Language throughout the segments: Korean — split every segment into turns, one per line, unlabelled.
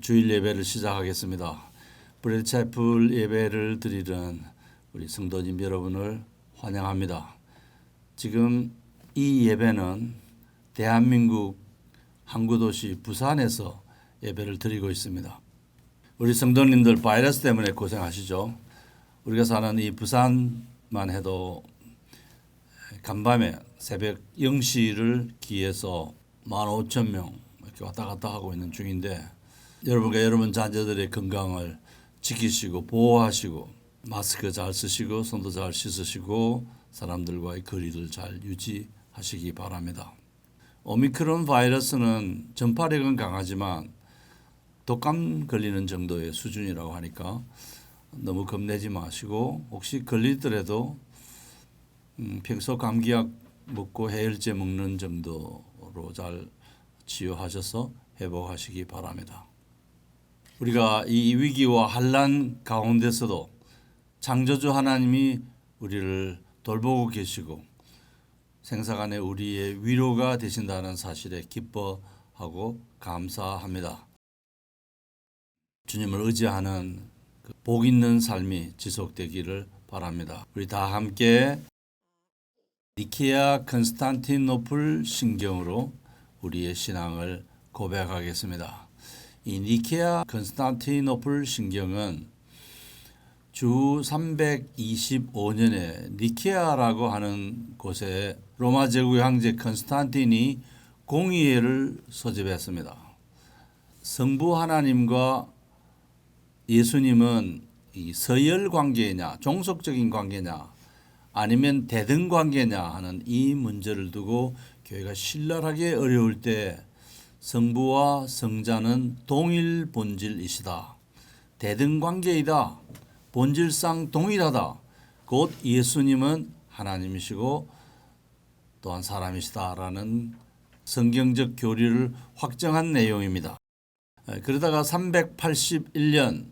주일 예배를 시작하겠습니다. 브레드채플 예배를 드리는 우리 성도님 여러분을 환영합니다. 지금 이 예배는 대한민국 항구도시 부산에서 예배를 드리고 있습니다. 우리 성도님들 바이러스 때문에 고생하시죠. 우리가 사는 이 부산만 해도 간밤에 새벽 0시를 기해서 15,000명 이렇게 왔다 갔다 하고 있는 중인데, 여러분과 여러분 자녀들의 건강을 지키시고 보호하시고 마스크 잘 쓰시고 손도 잘 씻으시고 사람들과의 거리를 잘 유지하시기 바랍니다. 오미크론 바이러스는 전파력은 강하지만 독감 걸리는 정도의 수준이라고 하니까 너무 겁내지 마시고, 혹시 걸리더라도 평소 감기약 먹고 해열제 먹는 정도로 잘 치유하셔서 회복하시기 바랍니다. 우리가 이 위기와 환난 가운데서도 창조주 하나님이 우리를 돌보고 계시고 생사간에 우리의 위로가 되신다는 사실에 기뻐하고 감사합니다. 주님을 의지하는 복 있는 삶이 지속되기를 바랍니다. 우리 다 함께 니케아 컨스탄티노플 신경으로 우리의 신앙을 고백하겠습니다. 이 니케아 컨스탄티노플 신경은 주 325년에 니케아라고 하는 곳에 로마 제국의 황제 컨스탄틴이 공의회를 소집했습니다. 성부 하나님과 예수님은 이 서열 관계냐, 종속적인 관계냐, 아니면 대등 관계냐 하는 이 문제를 두고 교회가 신랄하게 어려울 때 성부와 성자는 동일 본질이시다, 대등 관계이다, 본질상 동일하다, 곧 예수님은 하나님이시고 또한 사람이시다라는 성경적 교리를 확정한 내용입니다. 그러다가 381년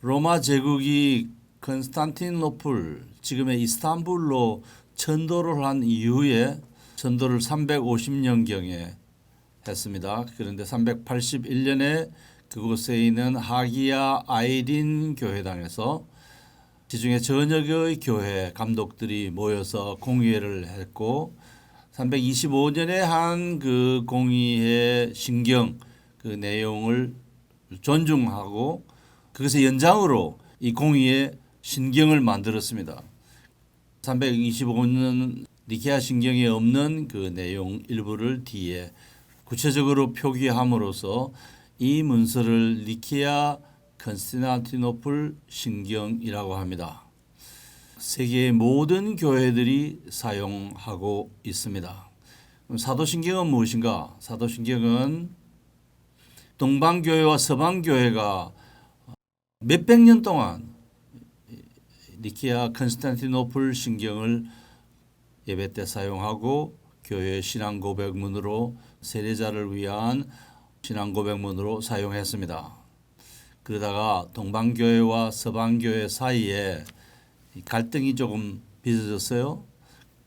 로마 제국이 컨스탄티노플, 지금의 이스탄불로 천도를 한 이후에 천도를 350년경에 했습니다. 그런데 381년에 그곳에 있는 하기야 아이린 교회당에서 지중해 전역의 교회 감독들이 모여서 공의회를 했고, 325년에 한 그 공의회 신경 그 내용을 존중하고 그것의 연장으로 이 공의회 신경을 만들었습니다. 325년 니케아 신경에 없는 그 내용 일부를 뒤에 구체적으로 표기함으로써 이 문서를 니케아 컨스탄티노플 신경이라고 합니다. 세계의 모든 교회들이 사용하고 있습니다. 그럼 사도신경은 무엇인가? 사도신경은 동방교회와 서방교회가 몇백 년 동안 니케아 컨스탄티노플 신경을 예배 때 사용하고 교회 신앙 고백문으로 세례자를 위한 신앙 고백문으로 사용했습니다. 그러다가 동방교회와 서방교회 사이에 갈등이 조금 빚어졌어요.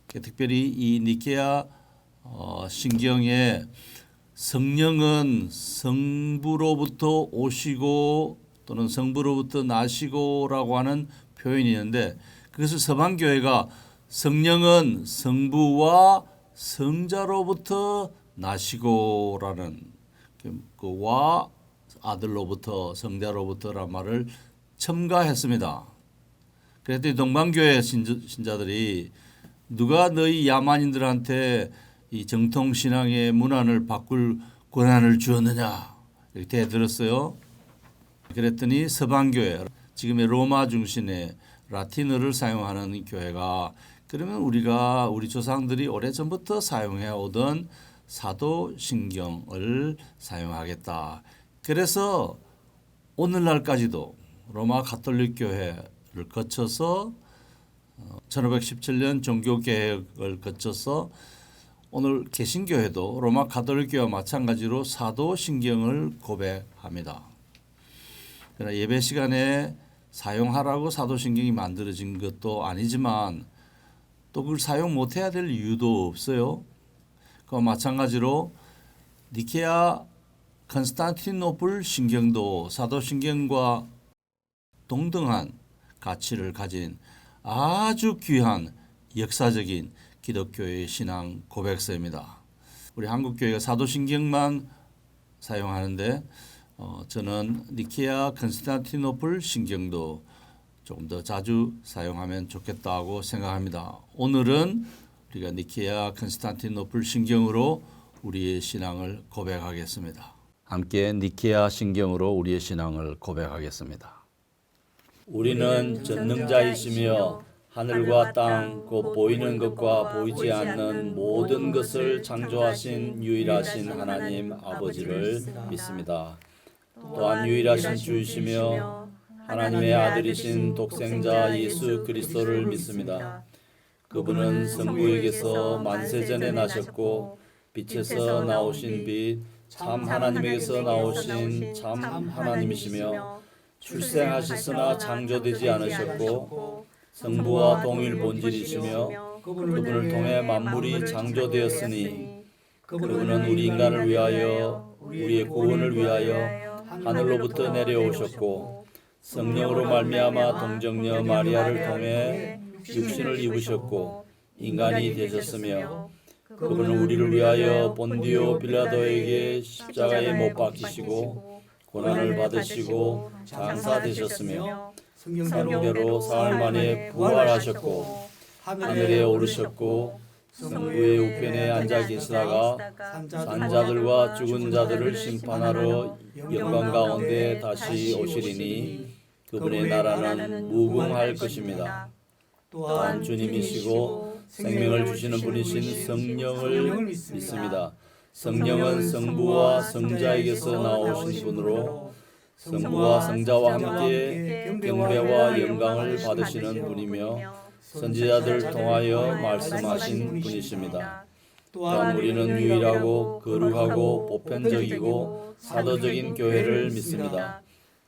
특별히 이 니케아 신경에 성령은 성부로부터 오시고 또는 성부로부터 나시고라고 하는 표현이 있는데, 그것을 서방교회가 성령은 성부와 성자로부터 나시고라는 그와 아들로부터 성자로부터란 말을 첨가했습니다. 그랬더니 동방교회 신자들이 누가 너희 야만인들한테 이 정통신앙의 문안을 바꿀 권한을 주었느냐 이렇게 대들었어요. 그랬더니 서방교회, 지금의 로마 중심의 라틴어를 사용하는 교회가 그러면 우리 조상들이 오래전부터 사용해 오던 사도신경을 사용하겠다. 그래서 오늘날까지도 로마 가톨릭 교회를 거쳐서 1517년 종교개혁을 거쳐서 오늘 개신교회도 로마 가톨릭 교회와 마찬가지로 사도신경을 고백합니다. 그러나 예배 시간에 사용하라고 사도신경이 만들어진 것도 아니지만 또 그걸 사용 못해야 될 이유도 없어요. 그와 마찬가지로 니케아 컨스탄티노플 신경도 사도신경과 동등한 가치를 가진 아주 귀한 역사적인 기독교의 신앙 고백서입니다. 우리 한국교회가 사도신경만 사용하는데 저는 니케아 컨스탄티노플 신경도 조금 더 자주 사용하면 좋겠다고 생각합니다. 오늘은 우리가 니케아 컨스탄티노플 신경으로 우리의 신앙을 고백하겠습니다. 함께 니케아 신경으로 우리의 신앙을 고백하겠습니다. 우리는 전능자이시며 하늘과 땅, 곧 보이는 것과 보이지 않는 모든 것을 창조하신 유일하신 하나님 아버지를 믿습니다. 또한 유일하신 주이시며 하나님의 아들이신 독생자 예수 그리스도를 믿습니다. 그분은 성부에게서 만세전에 나셨고 빛에서 나오신 빛, 참 하나님에게서 나오신 참 하나님이시며 출생하셨으나 창조되지 않으셨고 성부와 동일 본질이시며 그분을 통해 만물이 창조되었으니 그분은 우리 인간을 위하여 우리의 구원을 위하여 하늘로부터 내려오셨고 성령으로 말미암아 동정녀 마리아를 통해 육신을 입으셨고 인간이 되셨으며 그분은 우리를 위하여 본디오 빌라도에게 십자가에 못 박히시고 고난을 받으시고 장사되셨으며 성경대로 사흘 만에 부활하셨고 하늘에 오르셨고 성부의 우편에 앉아 계시다가 산자들과 죽은 자들을 심판하러 영광 가운데 다시 오시리니 그분의 나라는 무궁할 것입니다. 또한 주님이시고 생명을 주시는 분이신 성령을 믿습니다. 성령은 성부와 성자에게서 나오신 분으로 성부와 성자와 함께 경배와 영광을 받으시는 분이며 선지자들을 통하여 말씀하신 분이십니다. 또한 우리는 유일하고 거룩하고 보편적이고 사도적인 교회를 믿습니다.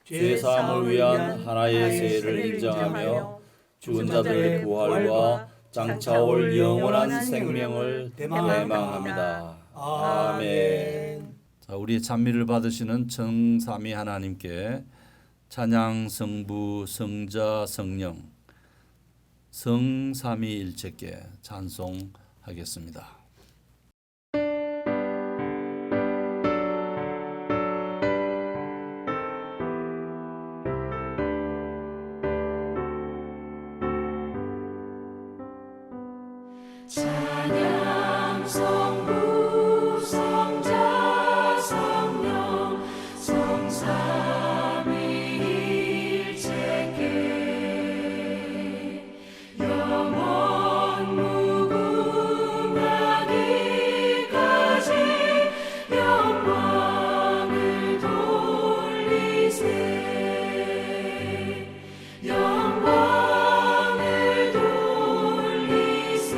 죄 사함을 위한 하나의 세례를 인정하며 죽은 자들의 부활과 장차올 영원한 생명을 대망합니다. 아멘. 자, 우리의 찬미를 받으시는 정삼위 하나님께 찬양 성부 성자 성령 성삼위일체께 찬송하겠습니다.
찬양 성부 성자 성령 성삼위일체께 영원 무궁하기까지 영광을 돌리세 영광을 돌리세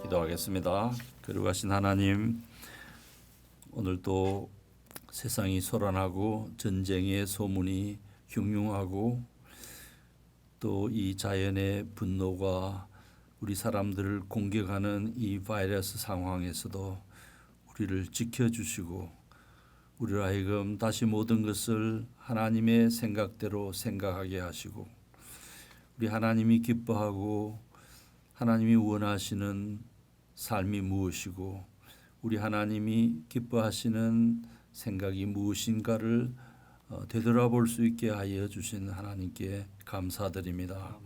기도하겠습니다. 거룩하신 하나님, 오늘도 세상이 소란하고 전쟁의 소문이 흉흉하고 또 이 자연의 분노가 우리 사람들을 공격하는 이 바이러스 상황에서도 우리를 지켜주시고 우리로 하여금 다시 모든 것을 하나님의 생각대로 생각하게 하시고 우리 하나님이 기뻐하고 하나님이 원하시는 삶이 무엇이고 우리 하나님이 기뻐하시는 생각이 무엇인가를 되돌아볼 수 있게 하여 주신 하나님께 감사드립니다.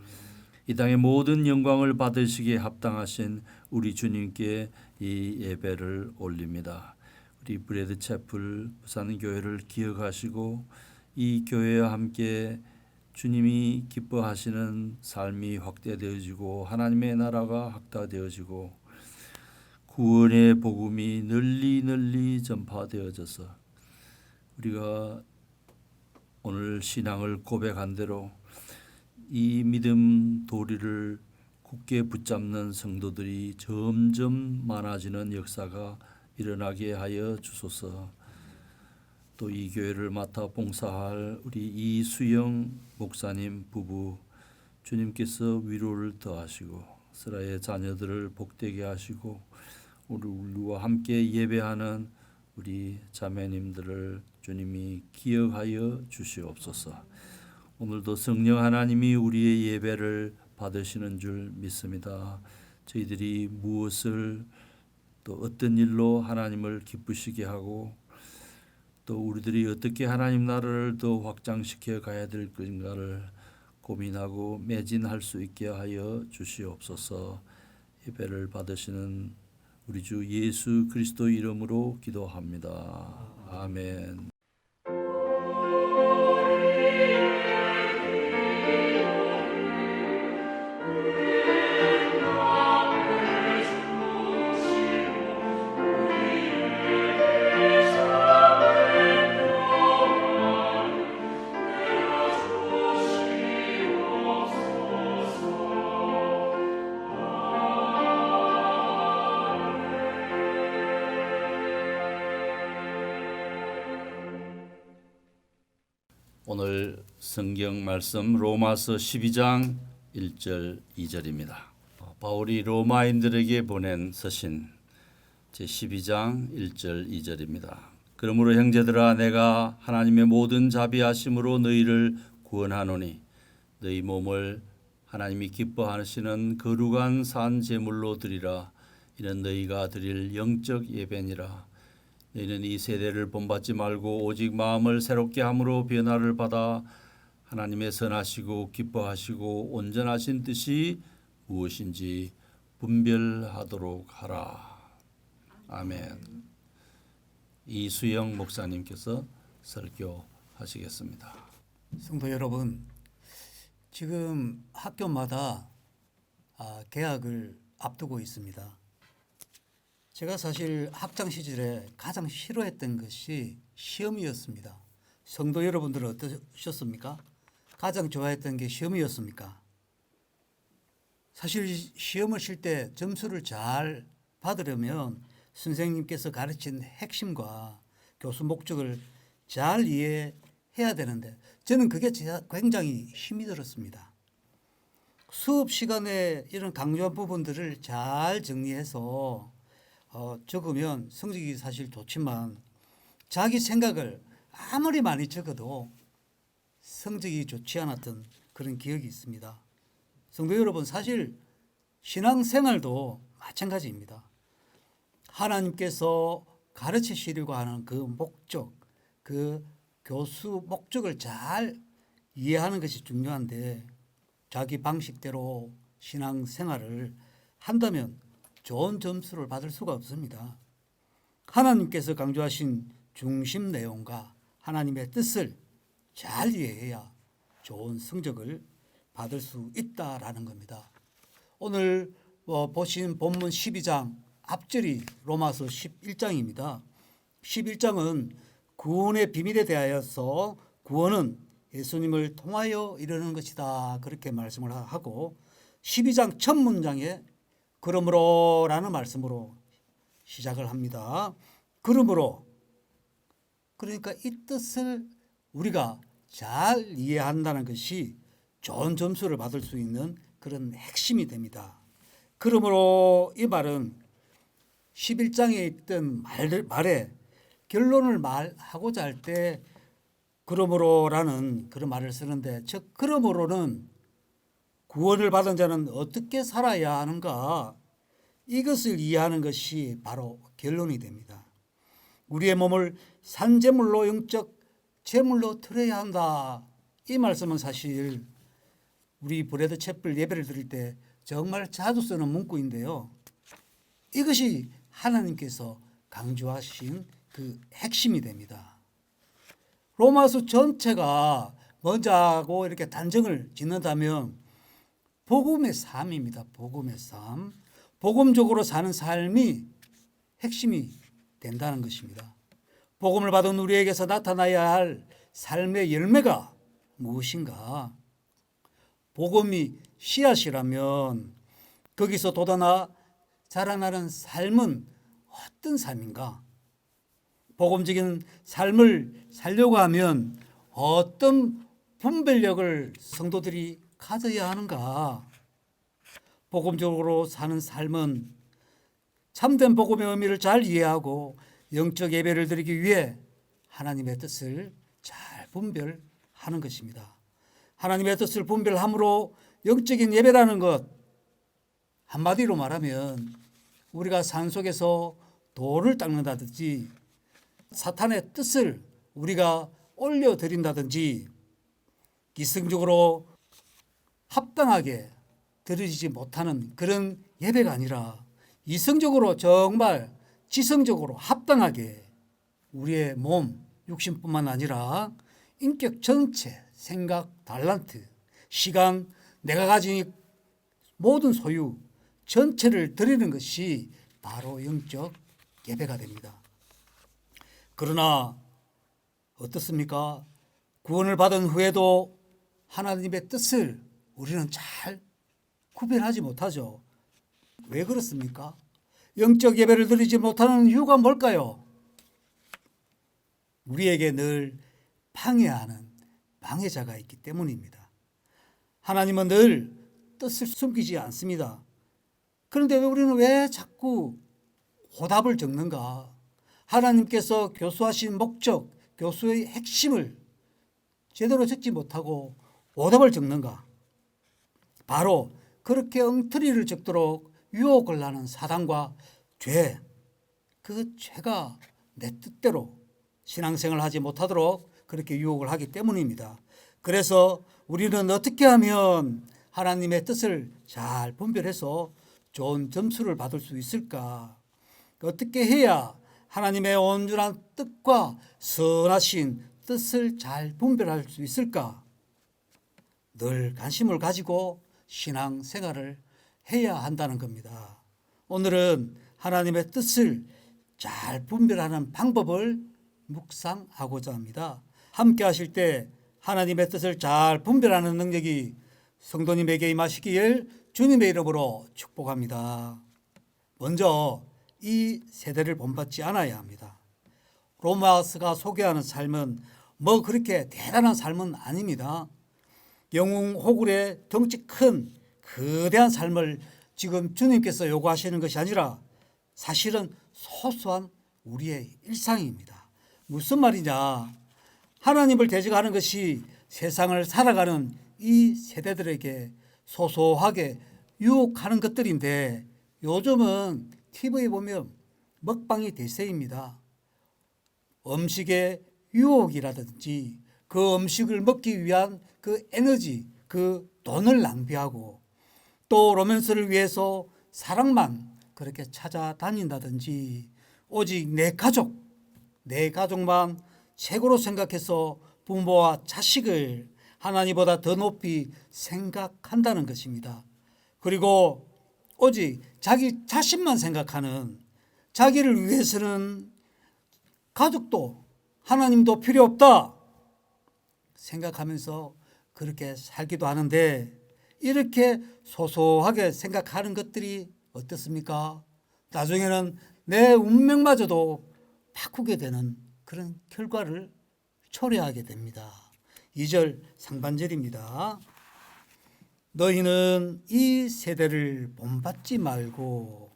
이 땅의 모든 영광을 받으시기에 합당하신 우리 주님께 이 예배를 올립니다. 우리 브레드 채플 부산교회를 기억하시고 이 교회와 함께 주님이 기뻐하시는 삶이 확대되어지고 하나님의 나라가 확대되어지고 구원의 복음이 널리 전파되어져서 우리가 오늘 신앙을 고백한 대로 이 믿음 도리를 굳게 붙잡는 성도들이 점점 많아지는 역사가 일어나게 하여 주소서. 또 이 교회를 맡아 봉사할 우리 이수영 목사님 부부 주님께서 위로를 더하시고 스라의 자녀들을 복되게 하시고 우리와 함께 예배하는 우리 자매님들을 주님이 기억하여 주시옵소서. 오늘도 성령 하나님이 우리의 예배를 받으시는 줄 믿습니다. 저희들이 무엇을 또 어떤 일로 하나님을 기쁘시게 하고 또 우리들이 어떻게 하나님 나라를 더 확장시켜 가야 될 것인가를 고민하고 매진할 수 있게 하여 주시옵소서. 예배를 받으시는 우리 주 예수 그리스도 이름으로 기도합니다. 아멘. 오늘 성경 말씀 로마서 12장 1절 2절입니다. 바울이 로마인들에게 보낸 서신 제12장 1절 2절입니다. 그러므로 형제들아 내가 하나님의 모든 자비하심으로 너희를 구원하노니 너희 몸을 하나님이 기뻐하시는 거룩한 산 제물로 드리라. 이는 너희가 드릴 영적 예배니라. 너희는 이 세대를 본받지 말고 오직 마음을 새롭게 함으로 변화를 받아 하나님의 선하시고 기뻐하시고 온전하신 뜻이 무엇인지 분별하도록 하라. 아멘. 이수영 목사님께서 설교하시겠습니다.
성도 여러분, 지금 학교마다 개학을 앞두고 있습니다. 제가 사실 학창 시절에 가장 싫어했던 것이 시험이었습니다. 성도 여러분들은 어떠셨습니까? 가장 좋아했던 게 시험이었습니까? 사실 시험을 칠 때 점수를 잘 받으려면 선생님께서 가르친 핵심과 교수 목적을 잘 이해해야 되는데 저는 그게 굉장히 힘이 들었습니다. 수업 시간에 이런 강조한 부분들을 잘 정리해서 적으면 성적이 사실 좋지만 자기 생각을 아무리 많이 적어도 성적이 좋지 않았던 그런 기억이 있습니다. 성도 여러분, 사실 신앙생활도 마찬가지입니다. 하나님께서 가르치시려고 하는 그 목적, 그 교수 목적을 잘 이해하는 것이 중요한데 자기 방식대로 신앙생활을 한다면 좋은 점수를 받을 수가 없습니다. 하나님께서 강조하신 중심 내용과 하나님의 뜻을 잘 이해해야 좋은 성적을 받을 수 있다라는 겁니다. 오늘 보신 본문 12장 앞절이 로마서 11장입니다. 11장은 구원의 비밀에 대하여서 구원은 예수님을 통하여 이르는 것이다 그렇게 말씀을 하고 12장 첫 문장에 그러므로라는 말씀으로 시작을 합니다. 그러므로 그러니까 이 뜻을 우리가 잘 이해한다는 것이 좋은 점수를 받을 수 있는 그런 핵심이 됩니다. 그러므로 이 말은 11장에 있던 말에 결론을 말하고자 할 때 그러므로라는 그런 말을 쓰는데 즉 그러므로는 구원을 받은 자는 어떻게 살아야 하는가 이것을 이해하는 것이 바로 결론이 됩니다. 우리의 몸을 산제물로 영적 제물로 드려야 한다. 이 말씀은 사실 우리 브레드 채플 예배를 드릴 때 정말 자주 쓰는 문구인데요. 이것이 하나님께서 강조하신 그 핵심이 됩니다. 로마서 전체가 먼저 하고 이렇게 단정을 짓는다면 복음의 삶입니다. 복음의 삶. 복음적으로 사는 삶이 핵심이 된다는 것입니다. 복음을 받은 우리에게서 나타나야 할 삶의 열매가 무엇인가? 복음이 씨앗이라면 거기서 돋아나 자라나는 삶은 어떤 삶인가? 복음적인 삶을 살려고 하면 어떤 분별력을 성도들이 가져야 하는가? 복음적으로 사는 삶은 참된 복음의 의미를 잘 이해하고 영적 예배를 드리기 위해 하나님의 뜻을 잘 분별하는 것입니다. 하나님의 뜻을 분별함으로 영적인 예배라는 것, 한마디로 말하면 우리가 산속에서 돌을 닦는다든지 사탄의 뜻을 우리가 올려드린다든지 이성적으로 합당하게 드려지지 못하는 그런 예배가 아니라 이성적으로 정말 지성적으로 합당하게 우리의 몸, 육신뿐만 아니라 인격 전체, 생각, 달란트, 시간, 내가 가진 모든 소유 전체를 드리는 것이 바로 영적 예배가 됩니다. 그러나 어떻습니까? 구원을 받은 후에도 하나님의 뜻을 우리는 잘 구별하지 못하죠. 왜 그렇습니까? 영적 예배를 드리지 못하는 이유가 뭘까요? 우리에게 늘 방해하는 방해자가 있기 때문입니다. 하나님은 늘 뜻을 숨기지 않습니다. 그런데 우리는 왜 자꾸 오답을 적는가? 하나님께서 교수하신 목적, 교수의 핵심을 제대로 적지 못하고 오답을 적는가? 바로 그렇게 엉터리를 적도록 유혹을 하는 사단과 죄, 그 죄가 내 뜻대로 신앙생활을 하지 못하도록 그렇게 유혹을 하기 때문입니다. 그래서 우리는 어떻게 하면 하나님의 뜻을 잘 분별해서 좋은 점수를 받을 수 있을까? 어떻게 해야 하나님의 온전한 뜻과 선하신 뜻을 잘 분별할 수 있을까? 늘 관심을 가지고 신앙생활을 해야 한다는 겁니다. 오늘은 하나님의 뜻을 잘 분별하는 방법을 묵상하고자 합니다. 함께 하실 때 하나님의 뜻을 잘 분별하는 능력이 성도님에게 임하시기를 주님의 이름으로 축복합니다. 먼저 이 세대를 본받지 않아야 합니다. 로마서가 소개하는 삶은 뭐 그렇게 대단한 삶은 아닙니다. 영웅 호굴의 덩치 큰 거대한 삶을 지금 주님께서 요구하시는 것이 아니라 사실은 소소한 우리의 일상입니다. 무슨 말이냐? 하나님을 대적하는 것이 세상을 살아가는 이 세대들에게 소소하게 유혹하는 것들인데 요즘은 TV에 보면 먹방이 대세입니다. 음식의 유혹이라든지 그 음식을 먹기 위한 그 에너지, 그 돈을 낭비하고 또 로맨스를 위해서 사랑만 그렇게 찾아다닌다든지 오직 내 가족만 최고로 생각해서 부모와 자식을 하나님보다 더 높이 생각한다는 것입니다. 그리고 오직 자기 자신만 생각하는, 자기를 위해서는 가족도 하나님도 필요 없다 생각하면서 그렇게 살기도 하는데 이렇게 소소하게 생각하는 것들이 어떻습니까? 나중에는 내 운명마저도 바꾸게 되는 그런 결과를 초래하게 됩니다. 2절 상반절입니다. 너희는 이 세대를 본받지 말고.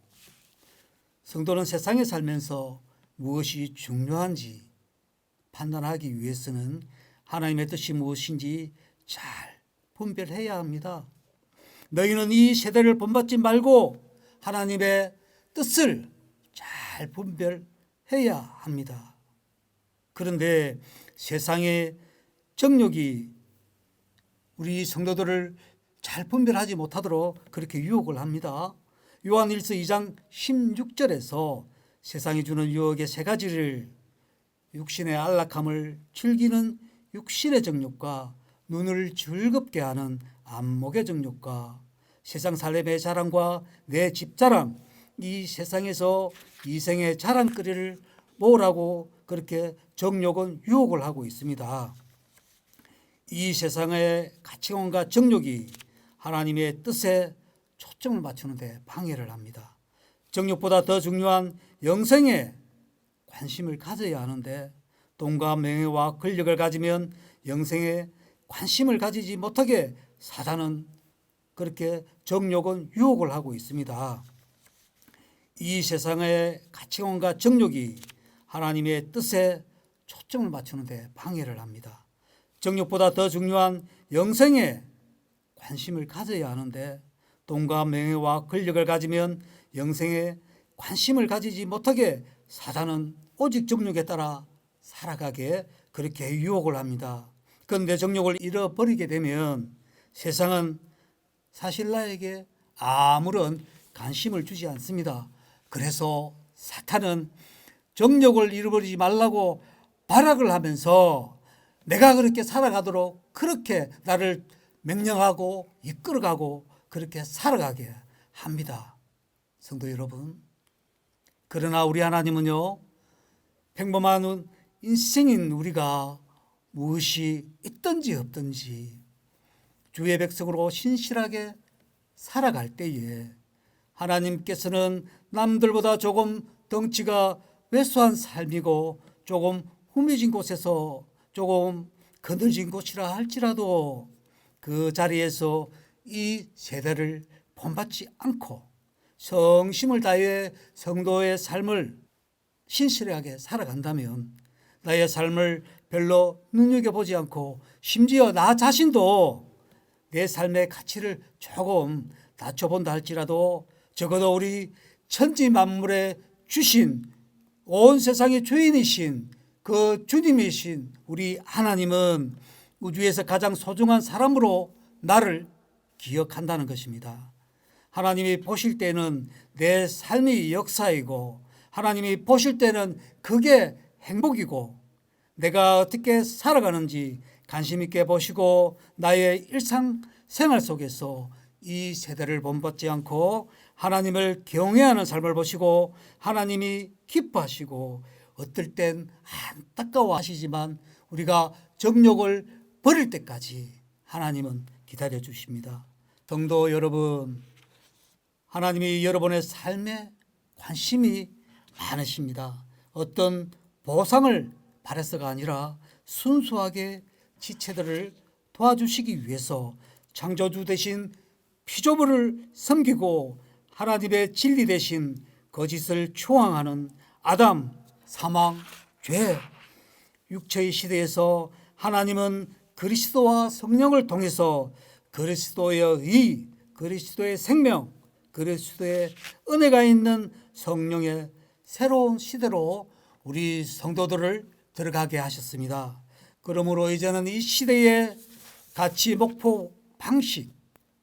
성도는 세상에 살면서 무엇이 중요한지 판단하기 위해서는 하나님의 뜻이 무엇인지 잘 분별해야 합니다. 너희는 이 세대를 본받지 말고 하나님의 뜻을 잘 분별해야 합니다. 그런데 세상의 정욕이 우리 성도들을 잘 분별하지 못하도록 그렇게 유혹을 합니다. 요한일서 2장 16절에서 세상이 주는 유혹의 세 가지를 육신의 안락함을 즐기는 육신의 정욕과 눈을 즐겁게 하는 안목의 정욕과 세상 살림의 자랑과 내 집 자랑, 이 세상에서 이생의 자랑거리를 모으라고 그렇게 정욕은 유혹을 하고 있습니다. 이 세상의 가치관과 정욕이 하나님의 뜻에 초점을 맞추는데 방해를 합니다. 정욕보다 더 중요한 영생에 관심을 가져야 하는데 돈과 명예와 권력을 가지면 영생에 관심을 가지지 못하게 사단은 그렇게 정욕은 유혹을 하고 있습니다. 이 세상의 가치관과 정욕이 하나님의 뜻에 초점을 맞추는데 방해를 합니다. 정욕보다 더 중요한 영생에 관심을 가져야 하는데 돈과 명예와 권력을 가지면 영생에 관심을 가지지 못하게 사단은 오직 정욕에 따라 살아가게 그렇게 유혹을 합니다. 그런데 정욕을 잃어버리게 되면 세상은 사실 나에게 아무런 관심을 주지 않습니다. 그래서 사탄은 정욕을 잃어버리지 말라고 발악을 하면서 내가 그렇게 살아가도록 그렇게 나를 명령하고 이끌어가고 그렇게 살아가게 합니다. 성도 여러분, 그러나 우리 하나님은요, 평범한 인생인 우리가 무엇이 있든지 없든지 주의 백성으로 신실하게 살아갈 때에 하나님께서는 남들보다 조금 덩치가 왜소한 삶이고 조금 후미진 곳에서 조금 거느진 곳이라 할지라도 그 자리에서 이 세대를 본받지 않고 성심을 다해 성도의 삶을 신실하게 살아간다면 나의 삶을 별로 눈여겨보지 않고 심지어 나 자신도 내 삶의 가치를 조금 낮춰본다 할지라도 적어도 우리 천지 만물에 주신 온 세상의 주인이신 그 주님이신 우리 하나님은 우주에서 가장 소중한 사람으로 나를 기억한다는 것입니다. 하나님이 보실 때는 내 삶이 역사이고 하나님이 보실 때는 그게 행복이고 내가 어떻게 살아가는지 관심 있게 보시고 나의 일상생활 속에서 이 세대를 본받지 않고 하나님을 경외하는 삶을 보시고 하나님이 기뻐하시고 어떨 땐 안타까워하시지만 우리가 정욕을 버릴 때까지 하나님은 기다려 주십니다. 성도 여러분, 하나님이 여러분의 삶에 관심이 많으십니다. 어떤 보상을 바라서가 아니라 순수하게 지체들을 도와주시기 위해서 창조주 대신 피조물을 섬기고 하나님의 진리 대신 거짓을 추앙하는 아담, 사망, 죄, 육체의 시대에서 하나님은 그리스도와 성령을 통해서 그리스도의 의, 그리스도의 생명, 그리스도의 은혜가 있는 성령의 새로운 시대로 우리 성도들을 들어가게 하셨습니다. 그러므로 이제는 이 시대의 가치, 목표, 방식,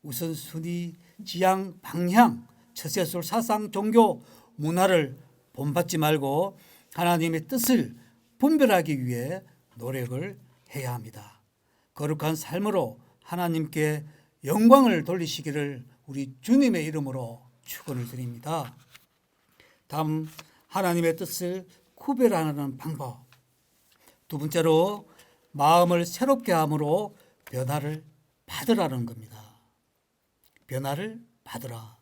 우선순위, 지향, 방향, 처세술, 사상, 종교, 문화를 본받지 말고 하나님의 뜻을 분별하기 위해 노력을 해야 합니다. 거룩한 삶으로 하나님께 영광을 돌리시기를 우리 주님의 이름으로 축원을 드립니다. 다음, 하나님의 뜻을 구별하는 방법. 두 번째로 마음을 새롭게 함으로 변화를 받으라는 겁니다. 변화를 받으라.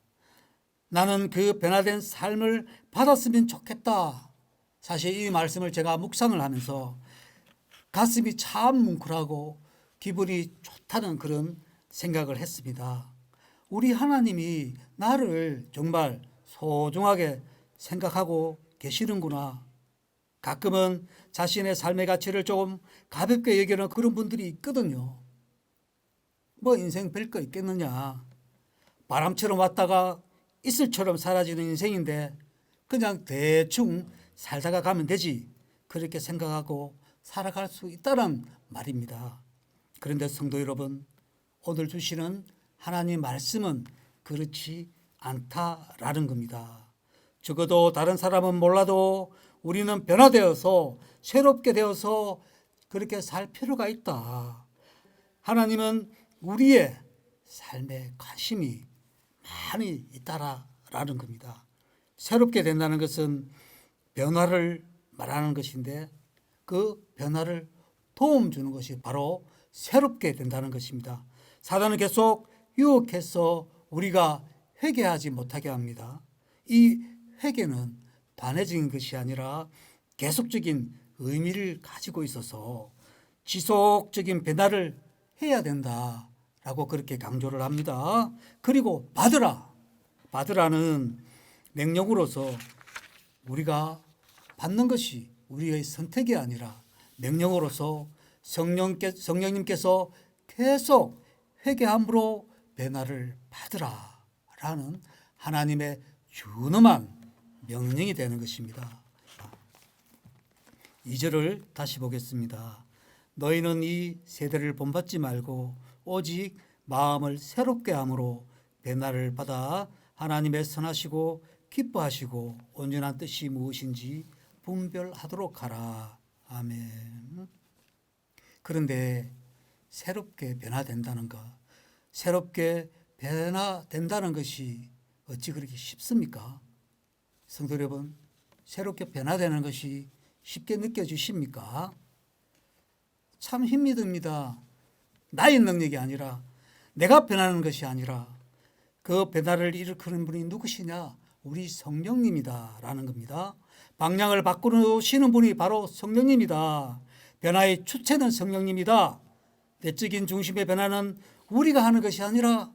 나는 그 변화된 삶을 받았으면 좋겠다. 사실 이 말씀을 제가 묵상을 하면서 가슴이 참 뭉클하고 기분이 좋다는 그런 생각을 했습니다. 우리 하나님이 나를 정말 소중하게 생각하고 계시는구나. 가끔은 자신의 삶의 가치를 조금 가볍게 여기는 그런 분들이 있거든요. 뭐 인생 별거 있겠느냐. 바람처럼 왔다가 이슬처럼 사라지는 인생인데 그냥 대충 살다가 가면 되지. 그렇게 생각하고 살아갈 수 있다는 말입니다. 그런데 성도 여러분, 오늘 주시는 하나님 말씀은 그렇지 않다라는 겁니다. 적어도 다른 사람은 몰라도 우리는 변화되어서 새롭게 되어서 그렇게 살 필요가 있다. 하나님은 우리의 삶에 관심이 많이 있다라는 겁니다. 새롭게 된다는 것은 변화를 말하는 것인데 그 변화를 도움 주는 것이 바로 새롭게 된다는 것입니다. 사단은 계속 유혹해서 우리가 회개하지 못하게 합니다. 이 회개는 단회적인 것이 아니라 계속적인 의미를 가지고 있어서 지속적인 변화를 해야 된다라는 라고 그렇게 강조를 합니다. 그리고 받으라. 받으라는 명령으로서 우리가 받는 것이 우리의 선택이 아니라 명령으로서 성령님께서 계속 회개함으로 변화를 받으라라는 하나님의 준엄한 명령이 되는 것입니다. 2절을 다시 보겠습니다. 너희는 이 세대를 본받지 말고 오직 마음을 새롭게 함으로 변화를 받아 하나님의 선하시고 기뻐하시고 온전한 뜻이 무엇인지 분별하도록 하라. 아멘. 그런데 새롭게 변화된다는 것, 새롭게 변화된다는 것이 어찌 그렇게 쉽습니까? 성도 여러분, 새롭게 변화되는 것이 쉽게 느껴지십니까? 참 힘이 듭니다. 나의 능력이 아니라, 내가 변하는 것이 아니라 그 변화를 일으키는 분이 누구시냐? 우리 성령님이다 라는 겁니다. 방향을 바꾸시는 분이 바로 성령님이다. 변화의 주체는 성령님이다. 내적인 중심의 변화는 우리가 하는 것이 아니라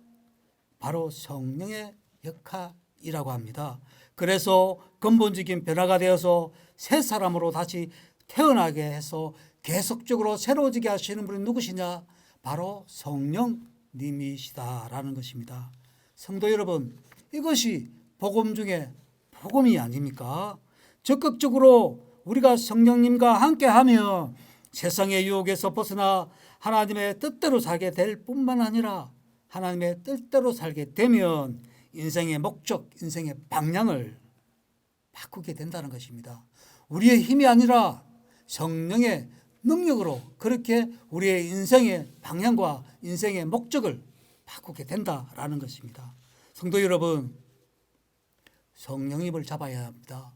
바로 성령의 역할이라고 합니다. 그래서 근본적인 변화가 되어서 새 사람으로 다시 태어나게 해서 계속적으로 새로워지게 하시는 분이 누구시냐? 바로 성령님이시다라는 것입니다. 성도 여러분, 이것이 복음 중에 복음이 아닙니까? 적극적으로 우리가 성령님과 함께하며 세상의 유혹에서 벗어나 하나님의 뜻대로 살게 될 뿐만 아니라 하나님의 뜻대로 살게 되면 인생의 목적, 인생의 방향을 바꾸게 된다는 것입니다. 우리의 힘이 아니라 성령의 능력으로 그렇게 우리의 인생의 방향과 인생의 목적을 바꾸게 된다라는 것입니다. 성도 여러분, 성령님을 잡아야 합니다.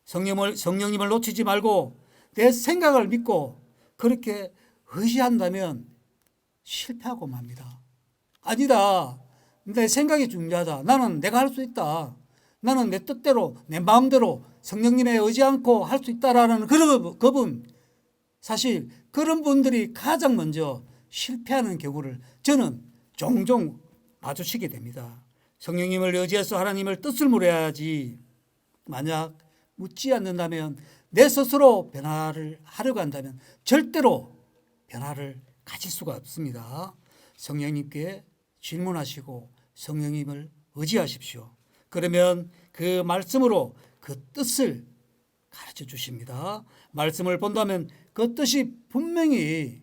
성령님을 놓치지 말고 내 생각을 믿고 그렇게 의지한다면 실패하고 맙니다. 아니다. 내 생각이 중요하다. 나는 내가 할 수 있다. 나는 내 뜻대로 내 마음대로 성령님에 의지 않고 할 수 있다라는 그분, 사실 그런 분들이 가장 먼저 실패하는 경우를 저는 종종 마주치게 됩니다. 성령님을 의지해서 하나님을 뜻을 물어야지, 만약 묻지 않는다면 내 스스로 변화를 하려고 한다면 절대로 변화를 가질 수가 없습니다. 성령님께 질문하시고 성령님을 의지하십시오. 그러면 그 말씀으로 그 뜻을 가르쳐 주십니다. 말씀을 본다면 그 뜻이 분명히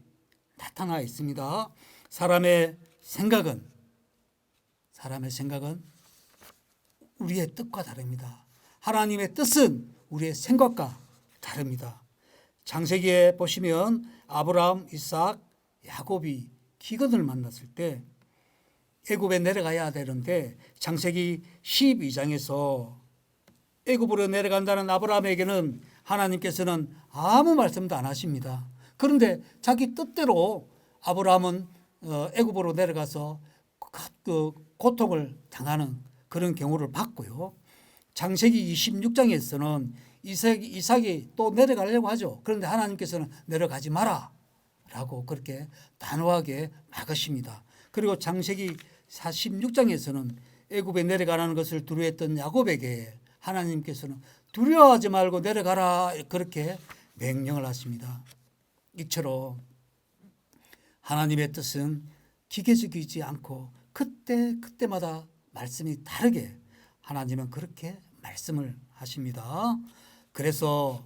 나타나 있습니다. 사람의 생각은 우리의 뜻과 다릅니다. 하나님의 뜻은 우리의 생각과 다릅니다. 창세기에 보시면 아브라함, 이삭, 야곱이 기근을 만났을 때 애굽에 내려가야 되는데 창세기 12장에서 애굽으로 내려간다는 아브라함에게는 하나님께서는 아무 말씀도 안 하십니다. 그런데 자기 뜻대로 아브라함은 애굽으로 내려가서 그 고통을 당하는 그런 경우를 봤고요. 창세기 26장에서는 이삭이 또 내려가려고 하죠. 그런데 하나님께서는 내려가지 마라 라고 그렇게 단호하게 막으십니다. 그리고 창세기 46장에서는 애굽에 내려가라는 것을 두려워했던 야곱에게 하나님께서는 두려워하지 말고 내려가라 그렇게 명령을 하십니다. 이처럼 하나님의 뜻은 기계적이지 않고 그때마다 말씀이 다르게 하나님은 그렇게 말씀을 하십니다. 그래서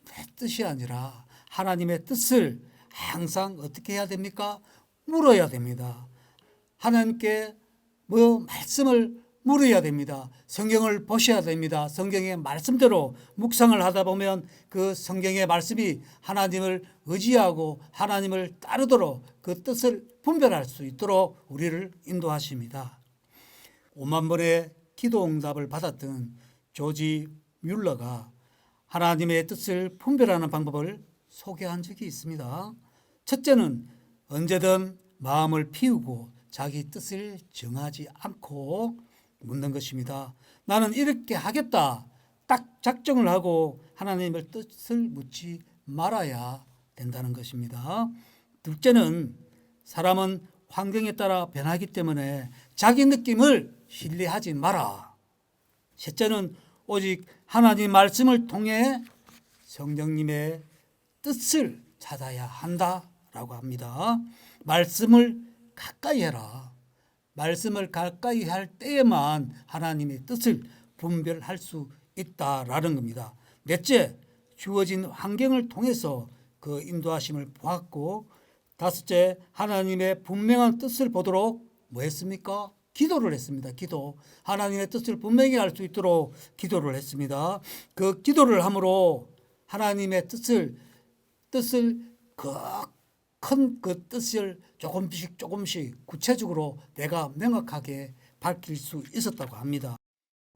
내 뜻이 아니라 하나님의 뜻을 항상 어떻게 해야 됩니까? 물어야 됩니다. 하나님께 말씀을 물어야 됩니다. 성경을 보셔야 됩니다. 성경의 말씀대로 묵상을 하다 보면 그 성경의 말씀이 하나님을 의지하고 하나님을 따르도록 그 뜻을 분별할 수 있도록 우리를 인도하십니다. 5만 번의 기도 응답을 받았던 조지 뮬러가 하나님의 뜻을 분별하는 방법을 소개한 적이 있습니다. 첫째는 언제든 마음을 피우고 자기 뜻을 정하지 않고 묻는 것입니다. 나는 이렇게 하겠다. 딱 작정을 하고 하나님의 뜻을 묻지 말아야 된다는 것입니다. 둘째는 사람은 환경에 따라 변하기 때문에 자기 느낌을 신뢰하지 마라. 셋째는 오직 하나님 말씀을 통해 성령님의 뜻을 찾아야 한다라고 합니다. 말씀을 가까이 해라. 말씀을 가까이 할 때에만 하나님의 뜻을 분별할 수 있다라는 겁니다. 넷째, 주어진 환경을 통해서 그 인도하심을 보았고, 다섯째, 하나님의 분명한 뜻을 보도록 뭐 했습니까? 기도를 했습니다. 기도. 하나님의 뜻을 분명히 알 수 있도록 기도를 했습니다. 그 기도를 함으로 하나님의 뜻을 큰 그 뜻을 조금씩 구체적으로 내가 명확하게 밝힐 수 있었다고 합니다.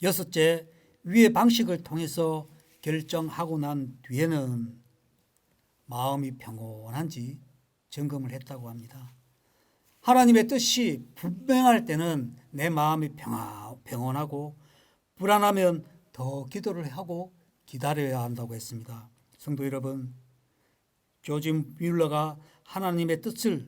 여섯째, 위의 방식을 통해서 결정하고 난 뒤에는 마음이 평온한지 점검을 했다고 합니다. 하나님의 뜻이 분명할 때는 내 마음이 평온하고, 불안하면 더 기도를 하고 기다려야 한다고 했습니다. 성도 여러분, 조지 뮬러가 하나님의 뜻을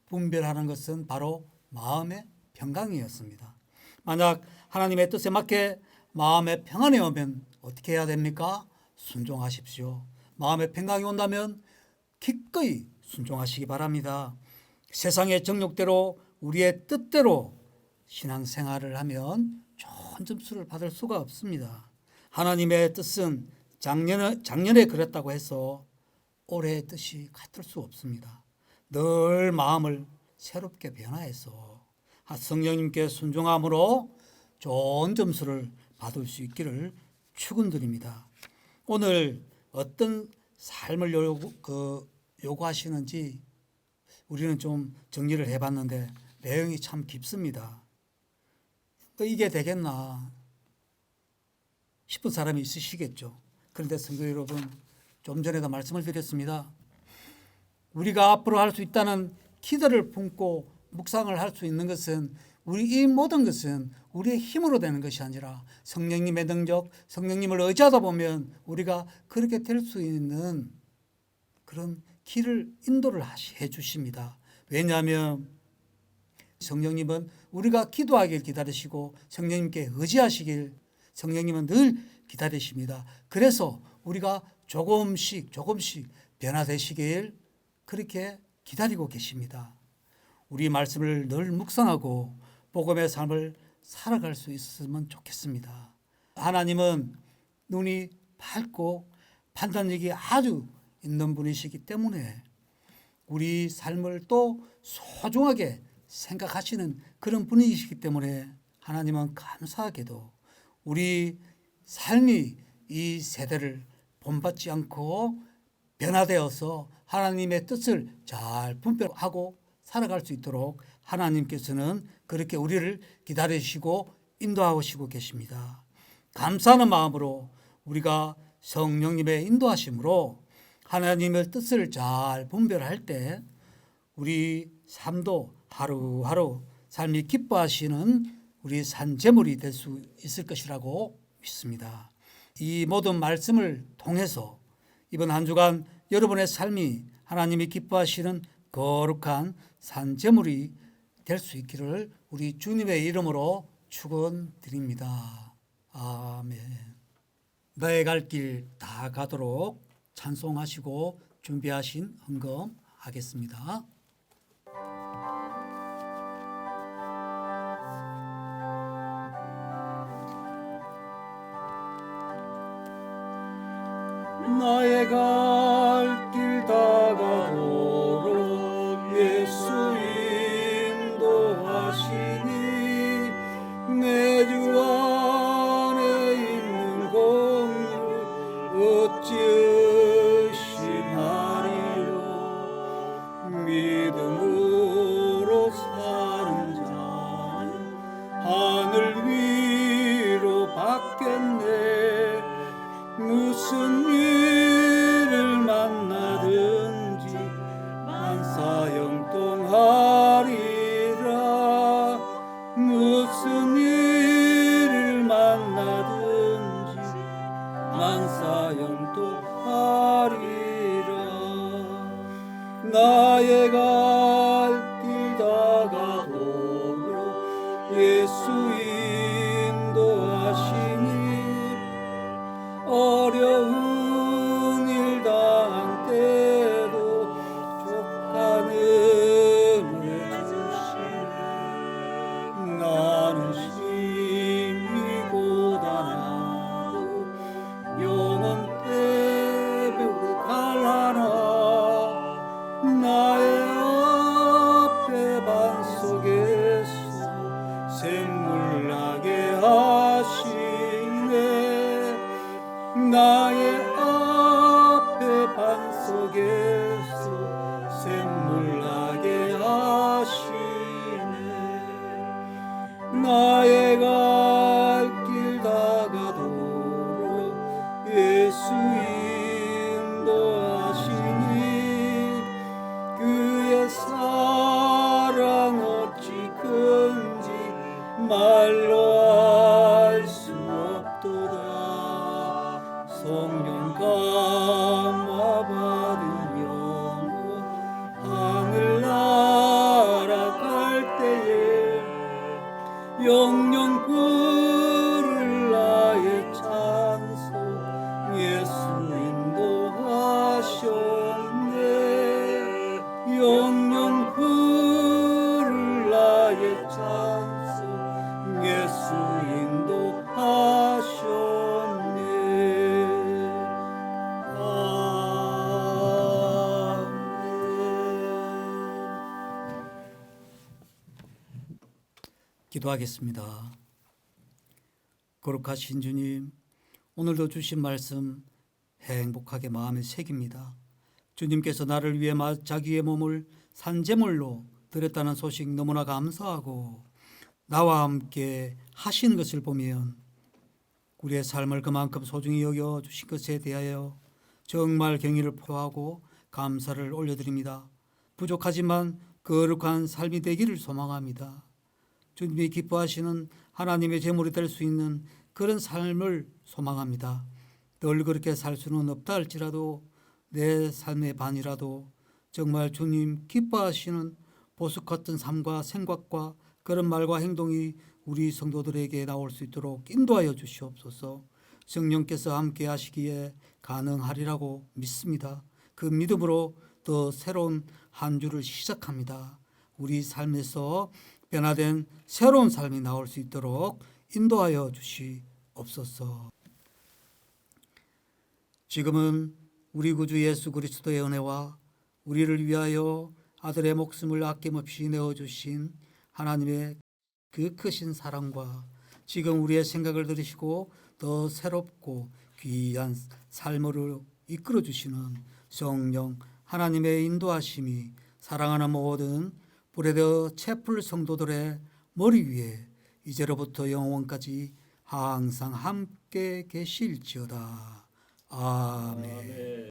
분별하는 것은 바로 마음의 평강이었습니다. 만약 하나님의 뜻에 맞게 마음의 평안이 오면 어떻게 해야 됩니까? 순종하십시오. 마음의 평강이 온다면 기꺼이 순종하시기 바랍니다. 세상의 정욕대로 우리의 뜻대로 신앙생활을 하면 좋은 점수를 받을 수가 없습니다. 하나님의 뜻은 작년에 그랬다고 해서 올해의 뜻이 같을 수 없습니다. 늘 마음을 새롭게 변화해서 성령님께 순종함으로 좋은 점수를 받을 수 있기를 축원드립니다. 오늘 어떤 삶을 요구하시는지 우리는 좀 정리를 해봤는데 내용이 참 깊습니다. 이게 되겠나 싶은 사람이 있으시겠죠. 그런데 성도 여러분, 좀 전에도 말씀을 드렸습니다. 우리가 앞으로 할 수 있다는 기대를 품고 묵상을 할 수 있는 것은 이 모든 것은 우리의 힘으로 되는 것이 아니라 성령님의 능력, 성령님을 의지하다 보면 우리가 그렇게 될 수 있는 그런 길을 인도를 해 주십니다. 왜냐하면 성령님은 우리가 기도하길 기다리시고 성령님께 의지하시길 성령님은 늘 기다리십니다. 그래서 우리가 조금씩 변화되시길 그렇게 기다리고 계십니다. 우리 말씀을 늘 묵상하고 복음의 삶을 살아갈 수 있었으면 좋겠습니다. 하나님은 눈이 밝고 판단력이 아주 있는 분이시기 때문에 우리 삶을 또 소중하게 생각하시는 그런 분이시기 때문에 하나님은 감사하게도 우리 삶이 이 세대를 본받지 않고 변화되어서 하나님의 뜻을 잘 분별하고 살아갈 수 있도록 하나님께서는 그렇게 우리를 기다리시고 인도하시고 계십니다. 감사하는 마음으로 우리가 성령님의 인도하심으로 하나님의 뜻을 잘 분별할 때 우리 삶도 하루하루 삶이 기뻐하시는 우리 산제물이 될 수 있을 것이라고 믿습니다. 이 모든 말씀을 통해서 이번 한 주간 여러분의 삶이 하나님이 기뻐하시는 거룩한 산제물이 될 수 있기를 우리 주님의 이름으로 축원드립니다. 아멘. 나의 갈 길 다 가도록 찬송하시고 준비하신 헌금하겠습니다. 나의 갈 길 다 가도록 예수 인도하시니 내 주 안에 있는 공유 어찌 의심하리요. 나의 갈 길 다가도록 예수 인도하시니 그의 사랑 어찌 큰지 말로 알 수 없도다. 성령 감화 받은 영혼 하늘 날아갈 때에 영영 부를 나의 찬송 예수 인도하셨네. 영영 부를 나의 찬송 예수 인도하셨네. 아멘. 기도하겠습니다. 거룩하신 주님, 오늘도 주신 말씀 행복하게 마음에 새깁니다. 주님께서 나를 위해 자기의 몸을 산제물로 드렸다는 소식 너무나 감사하고 나와 함께 하신 것을 보면 우리의 삶을 그만큼 소중히 여겨 주신 것에 대하여 정말 경의를 표하고 감사를 올려드립니다. 부족하지만 거룩한 삶이 되기를 소망합니다. 주님이 기뻐하시는 하나님의 제물이 될 수 있는 그런 삶을 소망합니다. 늘 그렇게 살 수는 없다 할지라도 내 삶의 반이라도 정말 주님 기뻐하시는 보석 같은 삶과 생각과 그런 말과 행동이 우리 성도들에게 나올 수 있도록 인도하여 주시옵소서. 성령께서 함께 하시기에 가능하리라고 믿습니다. 그 믿음으로 더 새로운 한 주를 시작합니다. 우리 삶에서 변화된 새로운 삶이 나올 수 있도록 인도하여 주시옵소서. 지금은 우리 구주 예수 그리스도의 은혜와 우리를 위하여 아들의 목숨을 아낌없이 내어주신 하나님의 그 크신 사랑과 지금 우리의 생각을 들으시고 더 새롭고 귀한 삶으로 이끌어 주시는 성령 하나님의 인도하심이 사랑하는 모든 브레더 채플 성도들의 머리 위에 이제로부터 영원까지 항상 함께 계실지어다. 아멘.